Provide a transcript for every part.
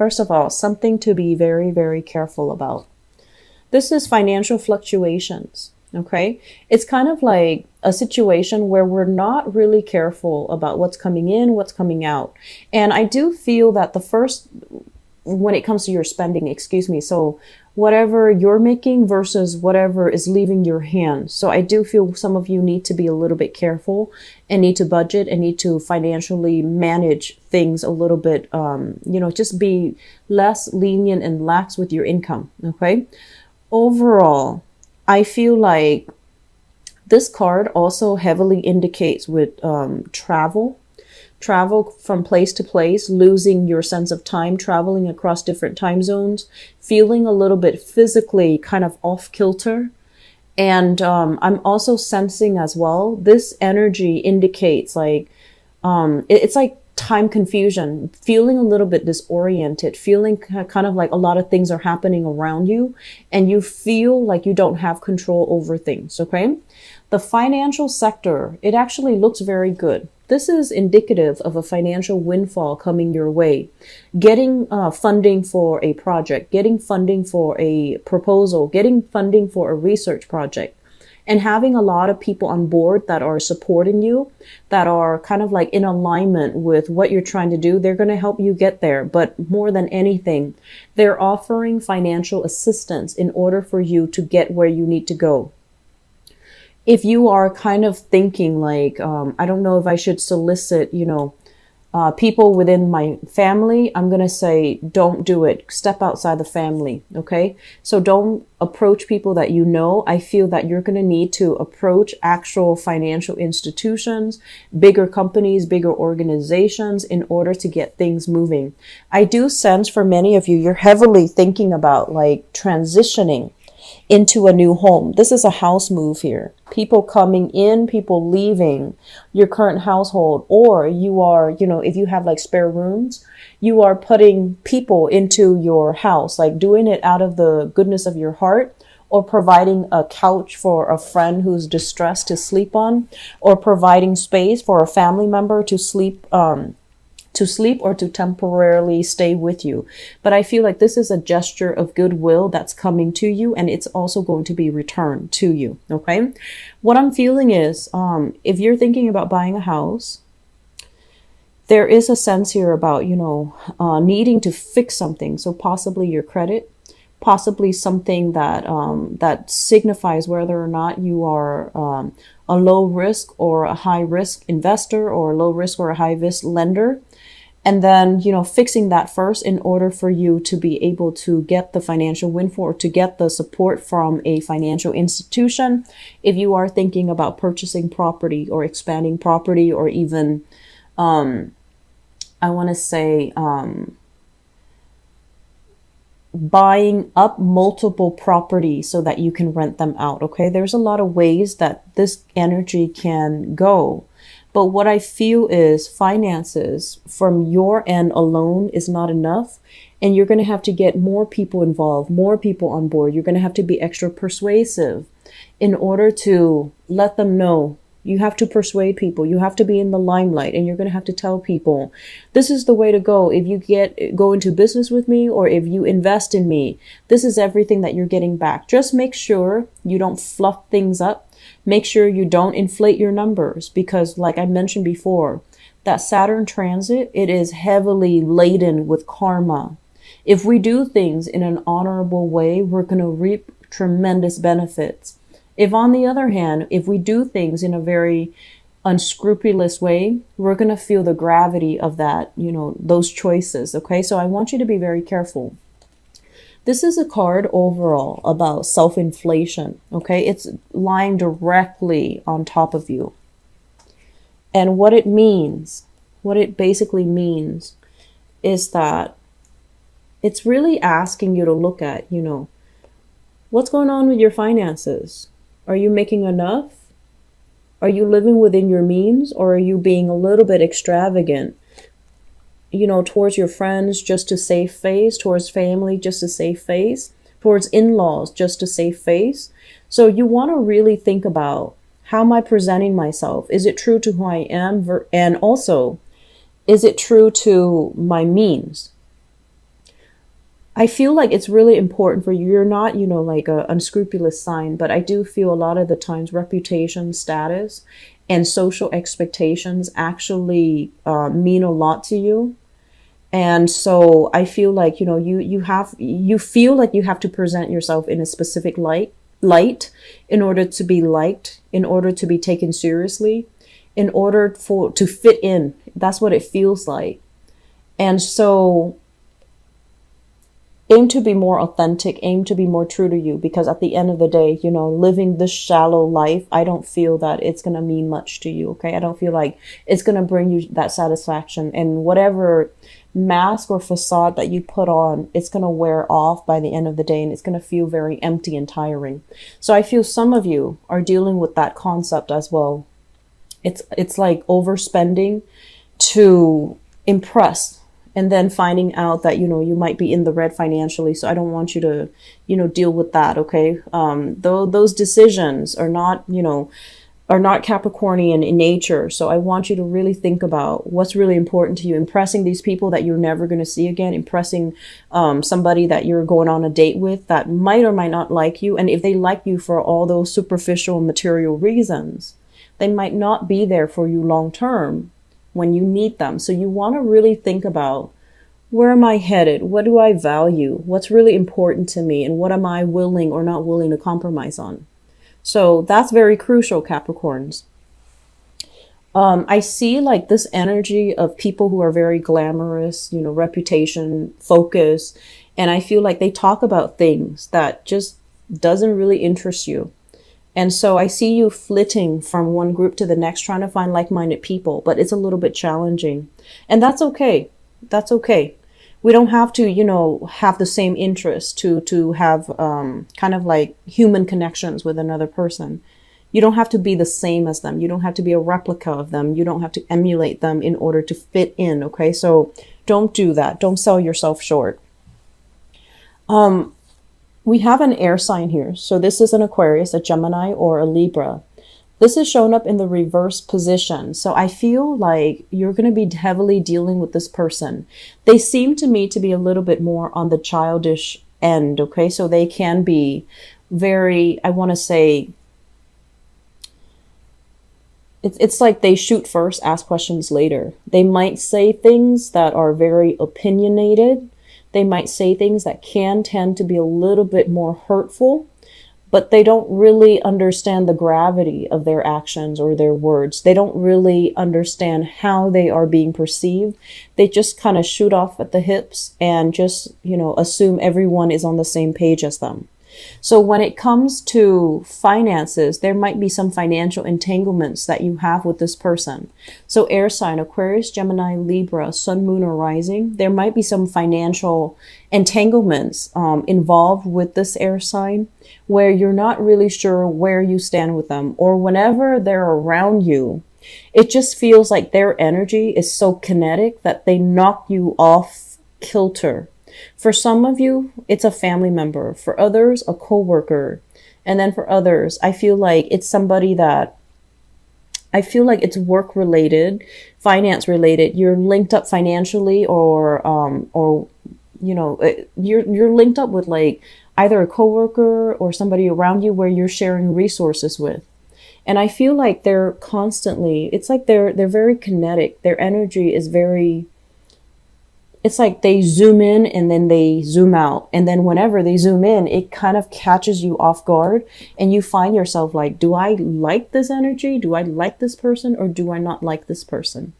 First of all, something to be very, very careful about. This is financial fluctuations. Okay. It's kind of like a situation where we're not really careful about what's coming in, what's coming out. And I do feel that when it comes to your spending, excuse me, so whatever you're making versus whatever is leaving your hands. So I do feel some of you need to be a little bit careful and need to budget and need to financially manage things a little bit, just be less lenient and lax with your income. Okay. Overall, I feel like this card also heavily indicates with travel from place to place, losing your sense of time, traveling across different time zones, feeling a little bit physically kind of off kilter. And I'm also sensing as well, this energy indicates like, it's like time confusion, feeling a little bit disoriented, feeling kind of like a lot of things are happening around you and you feel like you don't have control over things. Okay. The financial sector, it actually looks very good. This is indicative of a financial windfall coming your way. Getting funding for a project, getting funding for a proposal, getting funding for a research project, and having a lot of people on board that are supporting you, that are kind of like in alignment with what you're trying to do. They're going to help you get there. But more than anything, they're offering financial assistance in order for you to get where you need to go. If you are kind of thinking like, I don't know if I should solicit, people within my family, I'm going to say, don't do it. Step outside the family. Okay. So don't approach people that you know. I feel that you're going to need to approach actual financial institutions, bigger companies, bigger organizations in order to get things moving. I do sense for many of you, you're heavily thinking about like transitioning into a new home. This is a house move here. People coming in, people leaving your current household, or you are, if you have like spare rooms, you are putting people into your house, like doing it out of the goodness of your heart, or providing a couch for a friend who's distressed to sleep on, or providing space for a family member to sleep or to temporarily stay with you. But I feel like this is a gesture of goodwill that's coming to you, and it's also going to be returned to you. Okay. What I'm feeling is, if you're thinking about buying a house, there is a sense here about, needing to fix something. So possibly your credit, possibly something that, that signifies whether or not you are, a low risk or a high risk investor, or a low risk or a high risk lender. And then, fixing that first in order for you to be able to get the financial windfall or to get the support from a financial institution. If you are thinking about purchasing property or expanding property, or even, I want to say, buying up multiple properties so that you can rent them out. Okay. There's a lot of ways that this energy can go. But what I feel is finances from your end alone is not enough. And you're going to have to get more people involved, more people on board. You're going to have to be extra persuasive in order to let them know. You have to persuade people. You have to be in the limelight, and you're going to have to tell people, this is the way to go. If you go into business with me, or if you invest in me, this is everything that you're getting back. Just make sure you don't fluff things up. Make sure you don't inflate your numbers, because like I mentioned before, that Saturn transit, it is heavily laden with karma. If we do things in an honorable way, we're going to reap tremendous benefits. If on the other hand, if we do things in a very unscrupulous way, we're going to feel the gravity of that, those choices. Okay. So I want you to be very careful. This is a card overall about self-inflation. Okay. It's lying directly on top of you. And what it basically means is that it's really asking you to look at, what's going on with your finances? Are you making enough? Are you living within your means, or are you being a little bit extravagant, towards your friends just to save face, towards family just to save face, towards in-laws just to save face? So you want to really think about, how am I presenting myself? Is it true to who I am? And also, is it true to my means? I feel like it's really important for you. You're not, like a unscrupulous sign, but I do feel a lot of the times reputation, status, and social expectations actually mean a lot to you. And so I feel like, you feel like you have to present yourself in a specific light in order to be liked, in order to be taken seriously, in order to fit in. That's what it feels like. And so aim to be more authentic, aim to be more true to you, because at the end of the day, living this shallow life, I don't feel that it's going to mean much to you. Okay. I don't feel like it's going to bring you that satisfaction, and whatever mask or facade that you put on, it's going to wear off by the end of the day, and it's going to feel very empty and tiring. So I feel some of you are dealing with that concept as well. It's like overspending to impress, and then finding out that, you might be in the red financially. So I don't want you to, deal with that. Okay. Though those decisions are not, are not Capricornian in nature. So I want you to really think about what's really important to you. Impressing these people that you're never going to see again, impressing somebody that you're going on a date with that might or might not like you. And if they like you for all those superficial material reasons, they might not be there for you long term when you need them. So you want to really think about, where am I headed? What do I value? What's really important to me? And what am I willing or not willing to compromise on? So that's very crucial, Capricorns. I see like this energy of people who are very glamorous, reputation, focus. And I feel like they talk about things that just doesn't really interest you. And so I see you flitting from one group to the next, trying to find like-minded people, but it's a little bit challenging. And that's okay. That's okay. We don't have to, have the same interests to have kind of like human connections with another person. You don't have to be the same as them. You don't have to be a replica of them. You don't have to emulate them in order to fit in. Okay. So don't do that. Don't sell yourself short. We have an air sign here. So this is an Aquarius, a Gemini, or a Libra. This is shown up in the reverse position. So I feel like you're going to be heavily dealing with this person. They seem to me to be a little bit more on the childish end. Okay. So they can be very, I want to say, it's like they shoot first, ask questions later. They might say things that are very opinionated. They might say things that can tend to be a little bit more hurtful, but they don't really understand the gravity of their actions or their words. They don't really understand how they are being perceived. They just kind of shoot off at the hips and just, assume everyone is on the same page as them. So when it comes to finances, there might be some financial entanglements that you have with this person. So air sign, Aquarius, Gemini, Libra, Sun, Moon, or Rising, there might be some financial entanglements involved with this air sign where you're not really sure where you stand with them, or whenever they're around you, it just feels like their energy is so kinetic that they knock you off kilter. For some of you, it's a family member. For others, a coworker. And then for others, I feel like it's somebody that I feel like it's work related, finance related. You're linked up financially, or you're linked up with like either a coworker or somebody around you where you're sharing resources with. And I feel like they're constantly, it's like they're very kinetic. Their energy is very, it's like they zoom in and then they zoom out. And then whenever they zoom in, it kind of catches you off guard. And you find yourself like, do I like this energy? Do I like this person? Or do I not like this person?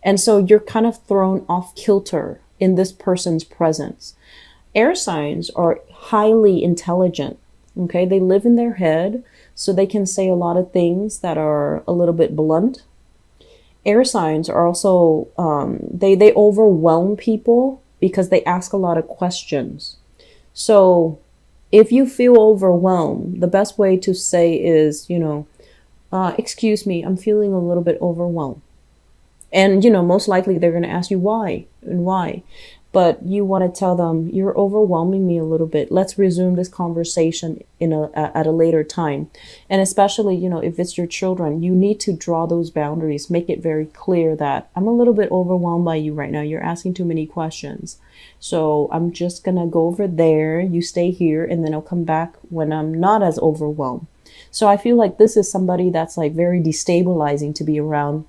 And so you're kind of thrown off kilter in this person's presence. Air signs are highly intelligent. Okay. They live in their head, so they can say a lot of things that are a little bit blunt. Air signs are also, they overwhelm people because they ask a lot of questions. So if you feel overwhelmed, the best way to say is, excuse me, I'm feeling a little bit overwhelmed. And, most likely they're going to ask you why and why. but you want to tell them, you're overwhelming me a little bit. Let's resume this conversation at a later time. And especially, if it's your children, you need to draw those boundaries, make it very clear that I'm a little bit overwhelmed by you right now. You're asking too many questions. So I'm just going to go over there. You stay here, and then I'll come back when I'm not as overwhelmed. So I feel like this is somebody that's like very destabilizing to be around.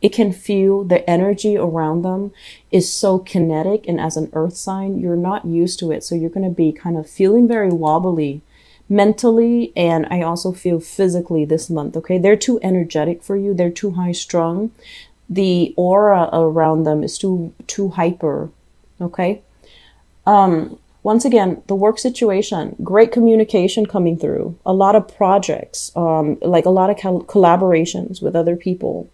It can feel the energy around them is so kinetic. And as an earth sign, you're not used to it. So you're going to be kind of feeling very wobbly mentally. And I also feel physically this month. Okay. They're too energetic for you. They're too high strung. The aura around them is too hyper. Okay. Once again, the work situation, great communication coming through, a lot of projects, like a lot of collaborations with other people.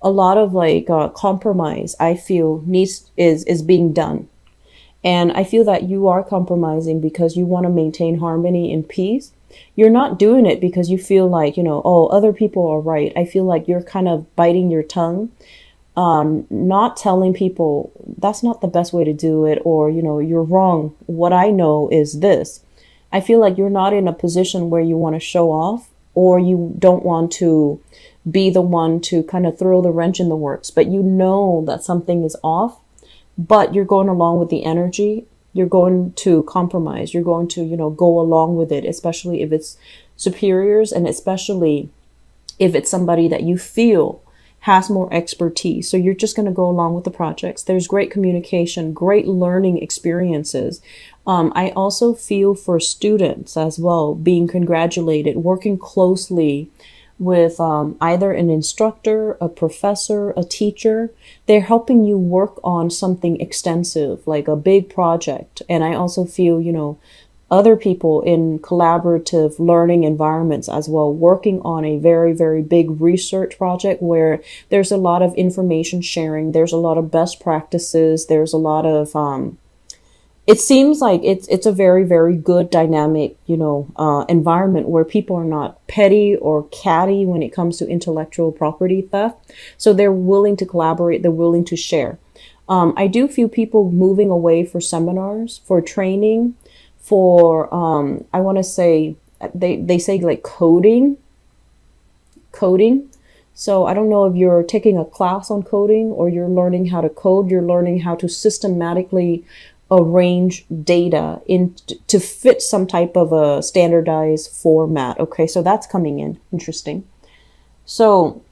A lot of like compromise, I feel is being done. And I feel that you are compromising because you want to maintain harmony and peace. You're not doing it because you feel like, oh, other people are right. I feel like you're kind of biting your tongue, not telling people that's not the best way to do it, or, you're wrong. What I know is this. I feel like you're not in a position where you want to show off, or you don't want to be the one to kind of throw the wrench in the works, but you know that something is off, but you're going along with the energy. You're going to compromise. You're going to, go along with it, especially if it's superiors, and especially if it's somebody that you feel has more expertise. So you're just going to go along with the projects. There's great communication, great learning experiences. I also feel for students as well, being congratulated, working closely with either an instructor, a professor, a teacher. They're helping you work on something extensive, like a big project. And I also feel, other people in collaborative learning environments as well, working on a very, very big research project where there's a lot of information sharing. There's a lot of best practices. There's a lot of, it seems like it's a very, very good dynamic, environment where people are not petty or catty when it comes to intellectual property theft. So they're willing to collaborate. They're willing to share. I do feel people moving away for seminars, for training, for, I want to say, they say like coding. So I don't know if you're taking a class on coding or you're learning how to code. You're learning how to systematically arrange data to fit some type of a standardized format. Okay, so that's coming in. Interesting. So,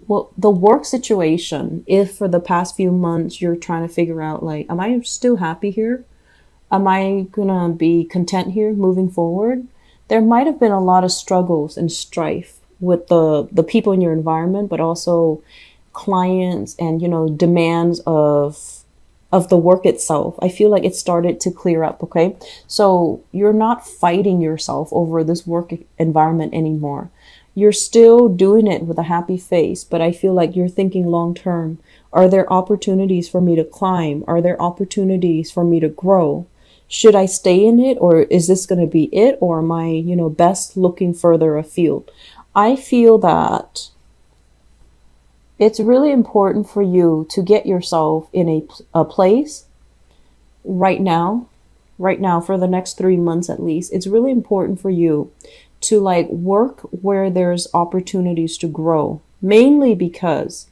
well, the work situation, if for the past few months you're trying to figure out like, am I still happy here? Am I gonna be content here moving forward? There might have been a lot of struggles and strife with the people in your environment, but also clients and, demands of the work itself. I feel like it started to clear up. Okay. So you're not fighting yourself over this work environment anymore. You're still doing it with a happy face, but I feel like you're thinking long term. Are there opportunities for me to climb? Are there opportunities for me to grow? Should I stay in it, or is this going to be it? Or am I, best looking further afield? I feel that it's really important for you to get yourself in a place right now for the next 3 months at least. It's really important for you to like work where there's opportunities to grow, mainly because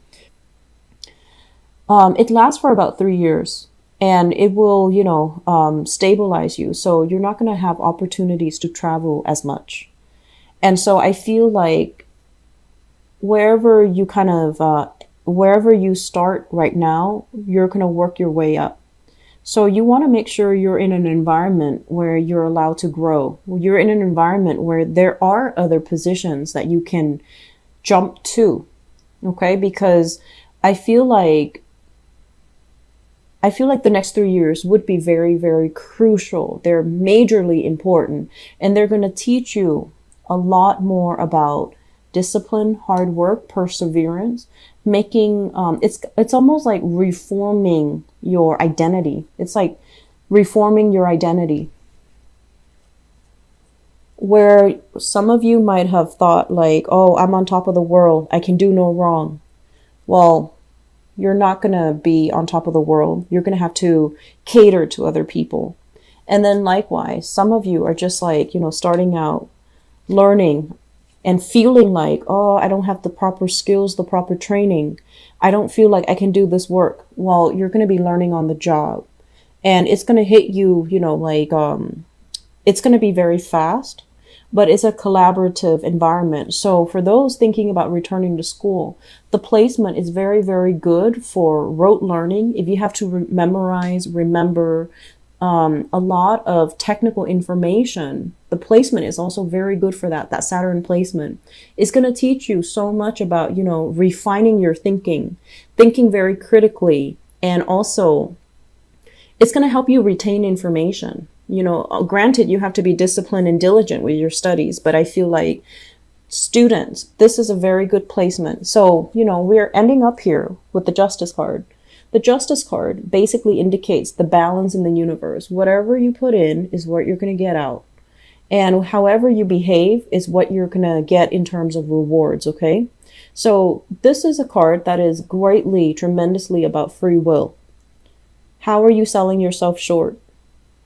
it lasts for about 3 years and it will, stabilize you. So you're not going to have opportunities to travel as much. And so I feel like wherever you start right now, you're going to work your way up. So you want to make sure you're in an environment where you're allowed to grow. You're in an environment where there are other positions that you can jump to. Okay. Because I feel like the next 3 years would be very, very crucial. They're majorly important, and they're going to teach you a lot more about discipline, hard work, perseverance, making, it's almost like reforming your identity. It's like reforming your identity. Where some of you might have thought like, oh, I'm on top of the world. I can do no wrong. Well, You're not going to be on top of the world. You're going to have to cater to other people. And then likewise, some of you are just like, starting out learning and feeling like, oh, I don't have the proper skills, the proper training. I don't feel like I can do this work. Well, you're going to be learning on the job, and it's going to hit you, it's going to be very fast, but it's a collaborative environment. So for those thinking about returning to school, the placement is very, very good for rote learning. If you have to remember a lot of technical information, the placement is also very good for that. That Saturn placement is going to teach you so much about, refining your thinking very critically. And also it's going to help you retain information. Granted, you have to be disciplined and diligent with your studies, but I feel like students, this is a very good placement. So, we're ending up here with the Justice card. The Justice card basically indicates the balance in the universe. Whatever you put in is what you're going to get out. And however you behave is what you're going to get in terms of rewards, okay? So this is a card that is tremendously about free will. How are you selling yourself short?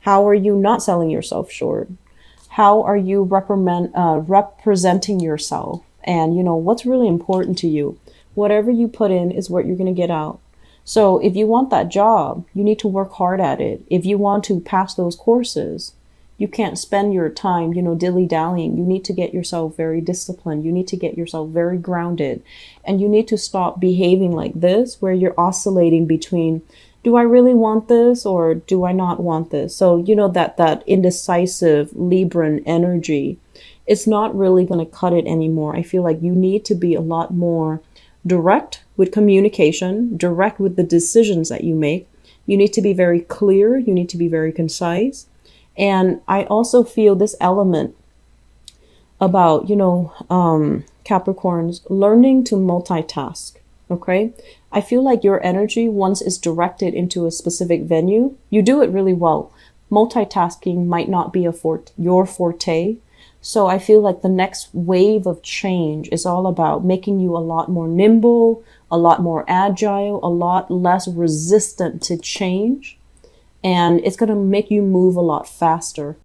How are you not selling yourself short? How are you representing yourself? And, what's really important to you? Whatever you put in is what you're going to get out. So if you want that job, you need to work hard at it. If you want to pass those courses, you can't spend your time, dilly-dallying. You need to get yourself very disciplined. You need to get yourself very grounded. And you need to stop behaving like this, where you're oscillating between, do I really want this or do I not want this? So, that indecisive Libran energy, it's not really going to cut it anymore. I feel like you need to be a lot more direct with communication, direct with the decisions that you make. You need to be very clear. You need to be very concise. And I also feel this element about, Capricorns learning to multitask. Okay. I feel like your energy, once it's directed into a specific venue, you do it really well. Multitasking might not be your forte. So I feel like the next wave of change is all about making you a lot more nimble, a lot more agile, a lot less resistant to change. And it's going to make you move a lot faster.